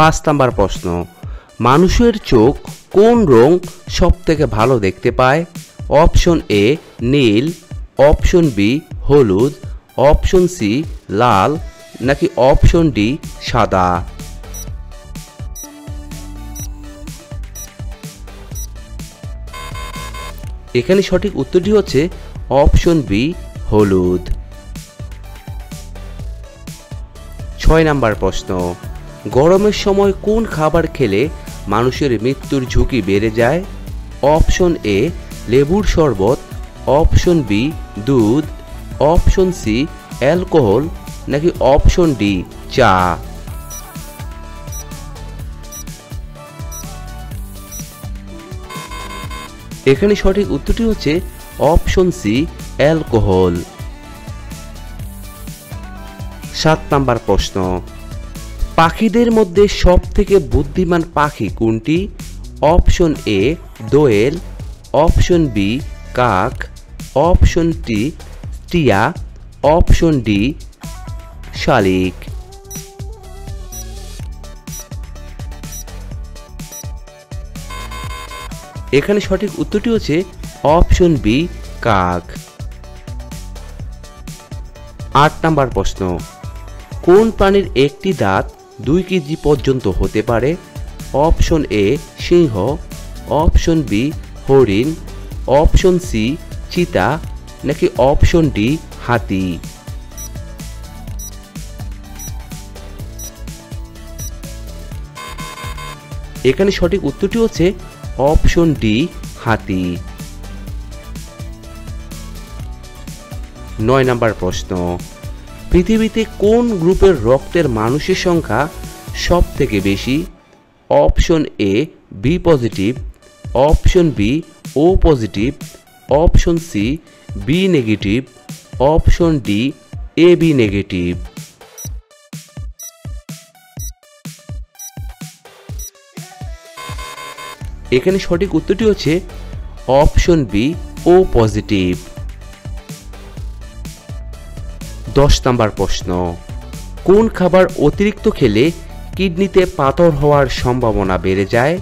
5 number প্রশ্ন, মানুষের চোখ কোন রং সবথেকে ভালো দেখতে পায়? অপশন এ নীল, অপশন বি হলুদ, অপশন সি লাল, নাকি অপশন ডি সাদা? এখানে সঠিক উত্তরটি হচ্ছে অপশন বি হলুদ। 6 নাম্বার প্রশ্ন, গরমের সময় কোন খাবার খেলে মানুষের মৃত্যুর ঝুঁকি বেড়ে যায়? অপশন এ লেবুর শরবত, অপশন বি দুধ, অপশন সি অ্যালকোহল, নাকি অপশন ডি চা? এখানে সঠিক উত্তরটি হচ্ছে অপশন সি অ্যালকোহল। 7 নাম্বার প্রশ্ন, পাখিদের মধ্যে সবথেকে বুদ্ধিমান পাখি কোনটি? অপশন এ দোয়েল, অপশন বি কাক, অপশন টি টিয়া, অপশন ডি শালিক। এখানে সঠিক উত্তরটি হচ্ছে অপশন বি কাক। 8 নাম্বার প্রশ্ন, কোন প্রাণীর একটি দাঁত 2 কেজি পর্যন্ত হতে পারে? অপশন এ সিংহ, অপশন বি হরিণ, অপশন সি চিতা, নাকি অপশন ডি হাতি? এখানে সঠিক উত্তরটি হচ্ছে অপশন ডি হাতি। 9 নাম্বার প্রশ্ন, পৃথিবীতে কোন গ্রুপের রক্তের মানুষের সংখ্যা সবথেকে বেশি? Option A B positive, option B O positive, option C B negative, option D A B negative. এখানে সঠিক উত্তরটি হচ্ছে option B O positive. 10 number প্রশ্ন, কোন খাবার অতিরিক্ত খেলে কিডনিতে পাথর হওয়ার সম্ভাবনা বেড়ে যায়?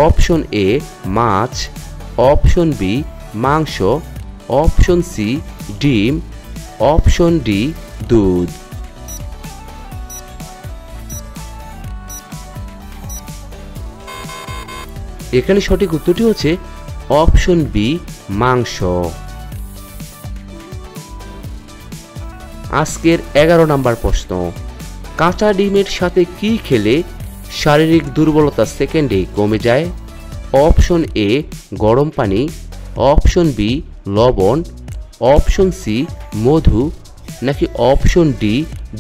অপশন এ মাছ, অপশন বি মাংস, অপশন সি ডিম, অপশন ডি দুধ। এখানে সঠিক উত্তরটি হচ্ছে অপশন বি মাংস। আজকের 11 নাম্বার প্রশ্ন, কাঁচা ডিমের সাথে কি খেলে শারীরিক দুর্বলতা সেকেন্ডে কমে যায়? অপশন এ গরম পানি, অপশন বি লবণ, অপশন সি মধু, নাকি অপশন ডি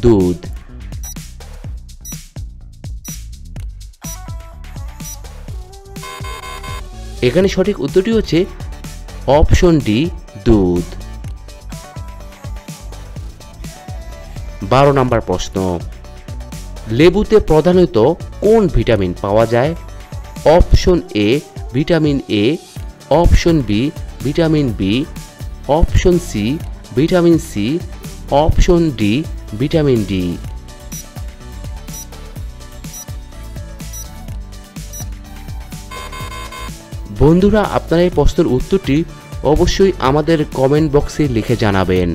দুধ? এখানে সঠিক উত্তরটি হচ্ছে অপশন ডি দুধ। 12 নাম্বার প্রশ্ন, লেবুতে প্রধানত কোন ভিটামিন পাওয়া যায়? Option A vitamin A, option B vitamin B, option C vitamin C, option D vitamin D. বন্ধুরা, আপনারা এই প্রশ্নের উত্তরটি অবশ্যই আমাদের কমেন্ট বক্সে লিখে জানাবেন।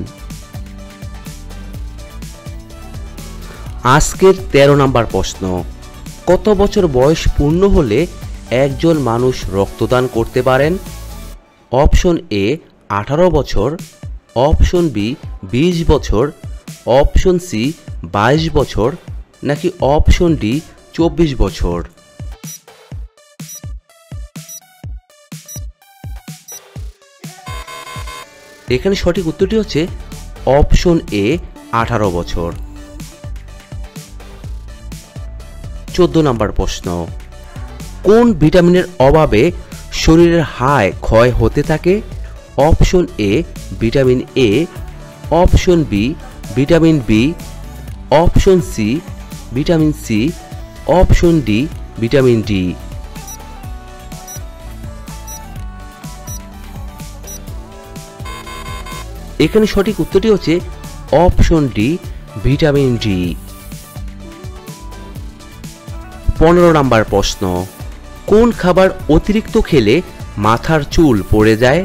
আজকের 13 নাম্বার প্রশ্ন, কত বছর বয়স পূর্ণ হলে একজন মানুষ রক্তদান করতে পারেন? অপশন এ 18 বছর, অপশন বি 20 বছর, অপশন সি 22 বছর, নাকি অপশন ডি 24 বছর? এখানে সঠিক উত্তরটি হচ্ছে অপশন এ 18 বছর। 14 নাম্বার প্রশ্ন, কোন ভিটামিনের অভাবে শরীরের হাড় ক্ষয় হতে থাকে? Option A vitamin A, option B vitamin B, option C vitamin C, option D vitamin D. এখানে সঠিক উত্তরটি হচ্ছে অপশন ডি ভিটামিন ডি। 15 নম্বর প্রশ্ন, কোন খাবার অতিরিক্ত খেলে মাথার চুল পড়ে যায়?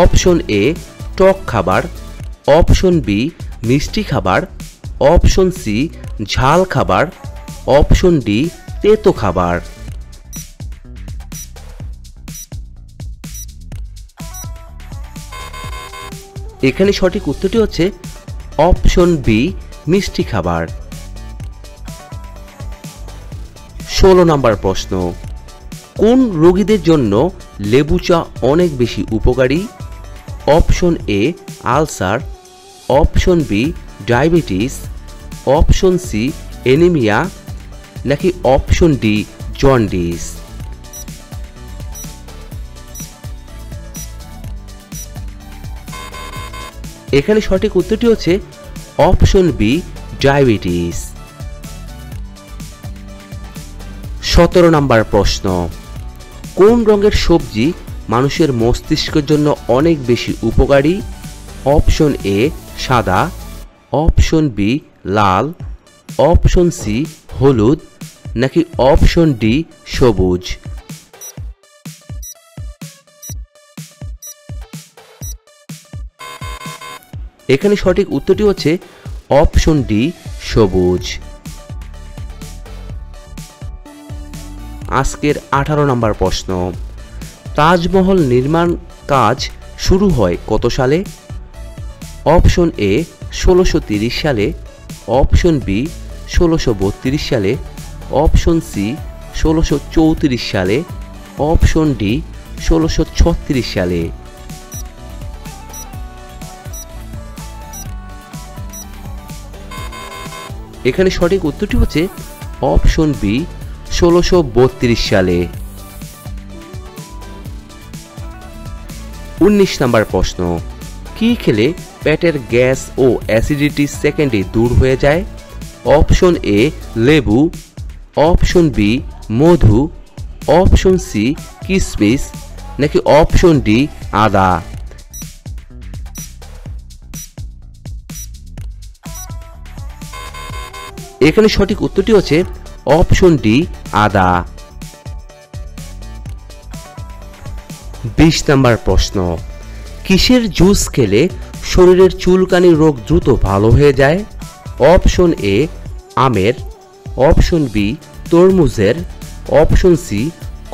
অপশন এ টক খাবার, অপশন বি মিষ্টি খাবার, অপশন সি ঝাল খাবার, অপশন ডি তেতো খাবার। এখানে সঠিক উত্তরটি হচ্ছে অপশন বি মিষ্টি খাবার। 16 নম্বর প্রশ্ন, কোন রোগীদের জন্য লেবু চা অনেক বেশি উপকারী? Option A ulcer, option B diabetes, option C anaemia, নাকি অপশন ডি জন্ডিস। এখানে সঠিক উত্তরটি হচ্ছে অপশন বি ডায়াবেটিস। 17 নম্বর প্রশ্ন, কোন রঙের সবজি মানুষের মস্তিষ্কের জন্য অনেক বেশি উপকারী? অপশন এ সাদা, অপশন বি লাল, অপশন সি হলুদ, নাকি অপশন ডি সবুজ। এখানে সঠিক উত্তরটি হচ্ছে অপশন ডি সবুজ। আজকের 18 নম্বর প্রশ্ন, তাজমহল নির্মাণ কাজ শুরু হয় কত সালে? অপশন এ 1630 সালে, অপশন বি 1632 সালে, অপশন সি 1634 সালে, অপশন ডি 1636 সালে। এখানে সঠিক উত্তরটি হচ্ছে অপশন বি 1632 সালে। 19 নম্বর প্রশ্ন, কি খেলে পেটের গ্যাস ও অ্যাসিডিটি সেকেন্ডে দূর হয়ে যায়? অপশন এ লেবু, অপশন বি মধু, অপশন সি কিশমিশ, নাকি অপশন ডি আদা। এখানে সঠিক উত্তরটি হচ্ছে অপশন ডি আদা। 20 নম্বর প্রশ্ন, কিসের জুস খেলে শরীরের চুলকানি রোগ দ্রুত ভালো হয়ে যায়? অপশন এ আমের, অপশন বি তরমুজের, অপশন সি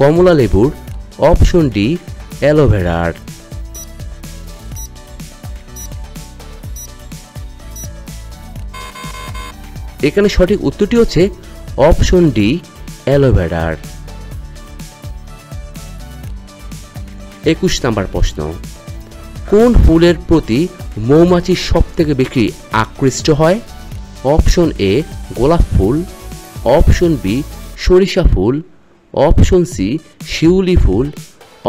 কমলা লেবুর, অপশন ডি অ্যালোভেরার। এখানে সঠিক উত্তরটি হচ্ছে অপশন ডি অ্যালোভেরার। 21 নম্বর প্রশ্ন, কোন ফুলের প্রতি মৌমাছি সবথেকে বেশি আকৃষ্ট হয়? অপশন এ গোলাপ ফুল, অপশন বি সরিষা ফুল, অপশন সি শিউলি ফুল,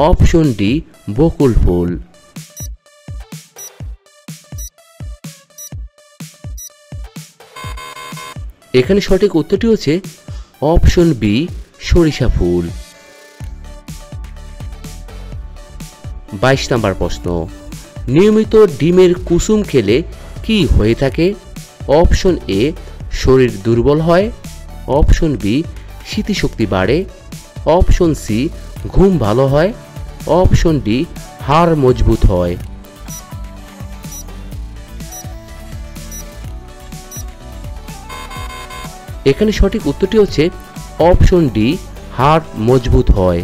অপশন ডি বকুল ফুল। এখানে সঠিক উত্তরটি হচ্ছে অপশন বি সরিষা ফুল। 22 নম্বর প্রশ্ন, নিয়মিত ডিমের কুসুম খেলে কি হয়ে থাকে? অপশন এ শরীর দুর্বল হয়, অপশন বি স্মৃতিশক্তি বাড়ে, অপশন সি ঘুম ভালো হয়, অপশন ডি হাড় মজবুত হয়। এখানে সঠিক উত্তরটি হচ্ছে অপশন ডি হাড় মজবুত হয়।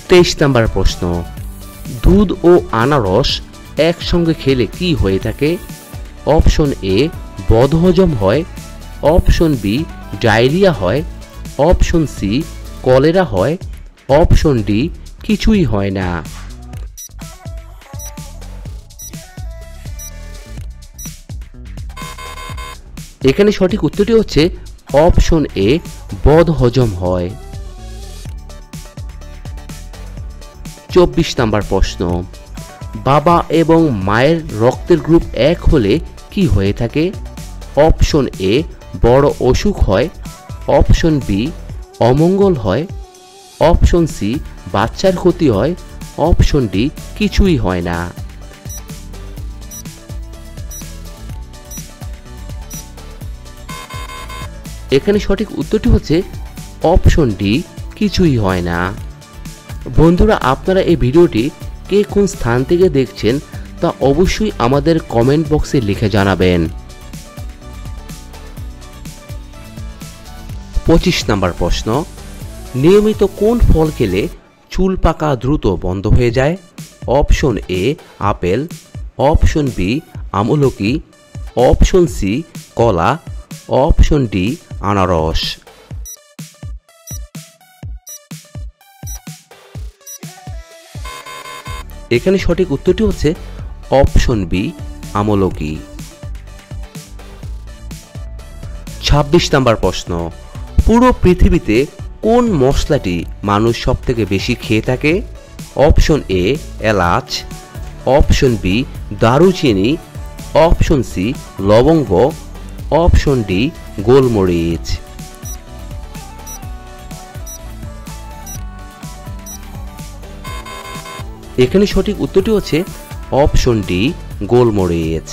23 নম্বর প্রশ্ন, দুধ ও আনারস একসঙ্গে খেলে কি হয়ে থাকে? অপশন এ বদহজম হয়, অপশন বি ডায়রিয়া হয়, অপশন সি কলেরা হয়, অপশন ডি কিছুই হয় না। এখানে সঠিক উত্তরটি হচ্ছে অপশন এ বদহজম হয়। 24 নম্বর প্রশ্ন, বাবা এবং মায়ের রক্তের গ্রুপ এক হলে কি হয়ে থাকে? অপশন এ বড় অসুখ হয়, অপশন বি অমঙ্গল হয়, অপশন সি বাচ্চার ক্ষতি হয়, অপশন ডি কিছুই হয় না। এখানে সঠিক উত্তরটি হচ্ছে অপশন ডি, কিছুই হয় না। বন্ধুরা, আপনারা এই ভিডিওটি কে কোন স্থান থেকে দেখছেন তা অবশ্যই আমাদের কমেন্ট বক্সে লিখে জানাবেন। 25 নম্বর প্রশ্ন, নিয়মিত কোন ফল খেলে চুল পাকা দ্রুত বন্ধ হয়ে যায়? Option A apple, option B আমলকি, অপশন সি কলা, অপশন ডি আনারস। এখানে সঠিক উত্তরটি হচ্ছে অপশন বি আমলকি। 26 নম্বর প্রশ্ন, পুরো পৃথিবীতে কোন মশলাটি মানুষ সবথেকে বেশি খেয়ে থাকে? অপশন এ এলাচ, অপশন বি দারুচিনি, অপশন সি লবঙ্গ, অপশন ডি গোলমরিচ। এখানে সঠিক উত্তরটি হচ্ছে অপশন ডি গোলমরিচ।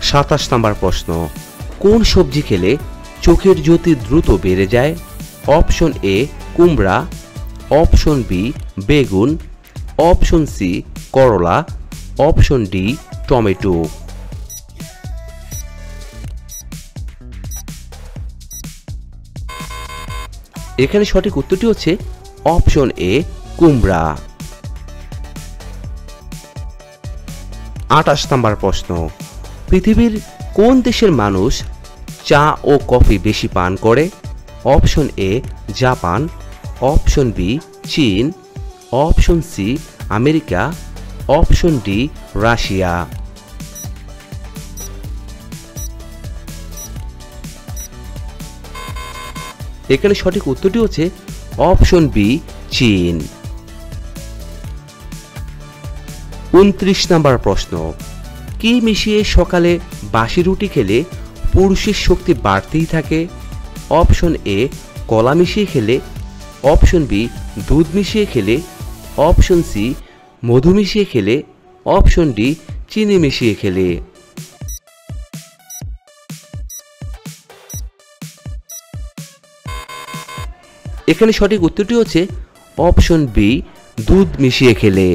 27 নম্বর প্রশ্ন, কোন সবজি খেলে চোখের জ্যোতি দ্রুত বেড়ে যায়? অপশন এ কুমড়া, অপশন বি বেগুন, অপশন সি করলা, অপশন ডি টমেটো। এখানে সঠিক উত্তরটি হচ্ছে অপশন এ কুমড়া। 28 নম্বর প্রশ্ন, পৃথিবীর কোন দেশের মানুষ চা ও কফি বেশি পান করে? Option A Japan, option B চীন, option C America, option D Russia. এখানে সঠিক উত্তরটি হচ্ছে অপশন বি চীন। 29 নম্বর প্রশ্ন, কি মিশিয়ে সকালে বাসি রুটি খেলে পুরুষের শক্তি বাড়তেই থাকে? অপশন এ কলা মিশিয়ে খেলে, অপশন বি দুধ মিশিয়ে খেলে, অপশন সি মধু মিশিয়ে খেলে, অপশন ডি চিনি মিশিয়ে খেলে। এখানে সঠিক উত্তরটি হচ্ছে অপশন বি দুধ মিশিয়ে খেলে।